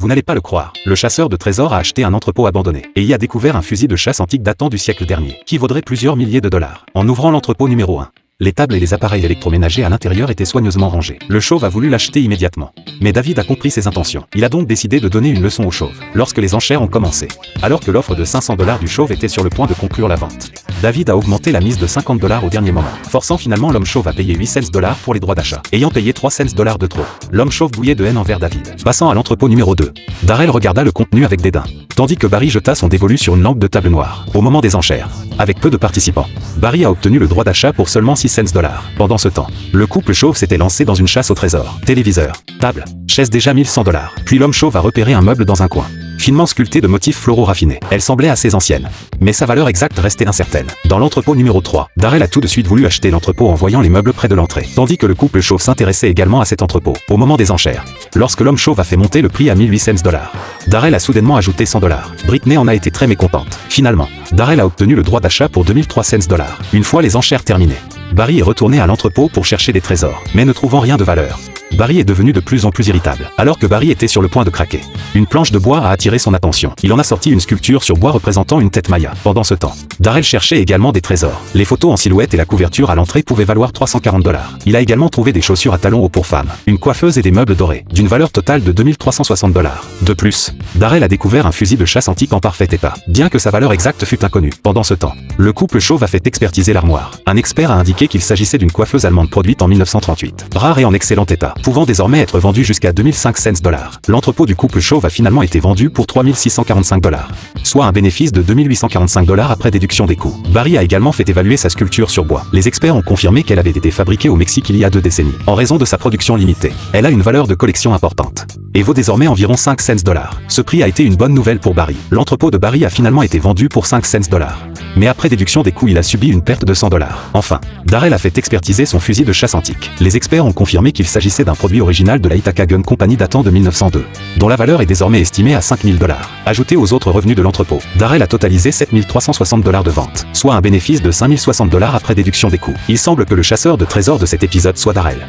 Vous n'allez pas le croire, le chasseur de trésors a acheté un entrepôt abandonné et y a découvert un fusil de chasse antique datant du siècle dernier, qui vaudrait plusieurs milliers de dollars. En ouvrant l'entrepôt numéro 1, les tables et les appareils électroménagers à l'intérieur étaient soigneusement rangés. Le chauve a voulu l'acheter immédiatement. Mais David a compris ses intentions. Il a donc décidé de donner une leçon au chauve. Lorsque les enchères ont commencé, alors que l'offre de 500 $ du chauve était sur le point de conclure la vente, David a augmenté la mise de 50 $ au dernier moment, forçant finalement l'homme chauve à payer 8 cents $ pour les droits d'achat. Ayant payé 3 cents $ de trop, l'homme chauve bouillait de haine envers David. Passant à l'entrepôt numéro 2, Darrell regarda le contenu avec dédain, tandis que Barry jeta son dévolu sur une lampe de table noire. Au moment des enchères, avec peu de participants, Barry a obtenu le droit d'achat pour seulement 6 cents $. Pendant ce temps, le couple chauve s'était lancé dans une chasse au trésor. Téléviseur, table, chaise déjà 1100 $. Puis l'homme chauve a repéré un meuble dans un coin, finement sculpté de motifs floraux raffinés. Elle semblait assez ancienne, mais sa valeur exacte restait incertaine. Dans l'entrepôt numéro 3, Darrell a tout de suite voulu acheter l'entrepôt en voyant les meubles près de l'entrée, tandis que le couple chauve s'intéressait également à cet entrepôt. Au moment des enchères, lorsque l'homme chauve a fait monter le prix à 1800 $, Darrell a soudainement ajouté 100 $. Britney en a été très mécontente. Finalement, Darrell a obtenu le droit d'achat pour 2300 $. Une fois les enchères terminées, Barry est retourné à l'entrepôt pour chercher des trésors, mais ne trouvant rien de valeur, Barry est devenu de plus en plus irritable. Alors que Barry était sur le point de craquer, une planche de bois a attiré son attention. Il en a sorti une sculpture sur bois représentant une tête maya. Pendant ce temps, Darrell cherchait également des trésors. Les photos en silhouette et la couverture à l'entrée pouvaient valoir 340 $. Il a également trouvé des chaussures à talons hauts pour femmes, une coiffeuse et des meubles dorés, d'une valeur totale de 2360 $. De plus, Darrell a découvert un fusil de chasse antique en parfait état, bien que sa valeur exacte fût inconnue. Pendant ce temps, le couple chauve a fait expertiser l'armoire. Un expert a indiqué qu'il s'agissait d'une coiffeuse allemande produite en 1938, rare et en excellent état, pouvant désormais être vendue jusqu'à 2500 $. L'entrepôt du couple chauve a finalement été vendu pour 3645 $, soit un bénéfice de 2845 $ après déduction des coûts. Barry a également fait évaluer sa sculpture sur bois. Les experts ont confirmé qu'elle avait été fabriquée au Mexique il y a 2 décennies. En raison de sa production limitée, elle a une valeur de collection importante et vaut désormais environ 5 cents $. Ce prix a été une bonne nouvelle pour Barry. L'entrepôt de Barry a finalement été vendu pour 5 cents $. Mais après déduction des coûts, il a subi une perte de 100 $. Enfin, Darrell a fait expertiser son fusil de chasse antique. Les experts ont confirmé qu'il s'agissait d'un produit original de la Ithaca Gun Company datant de 1902, dont la valeur est désormais estimée à 5000 $. Ajouté aux autres revenus de l'entrepôt, Darrell a totalisé 7360 $ de vente, soit un bénéfice de 5060 $ après déduction des coûts. Il semble que le chasseur de trésors de cet épisode soit Darrell.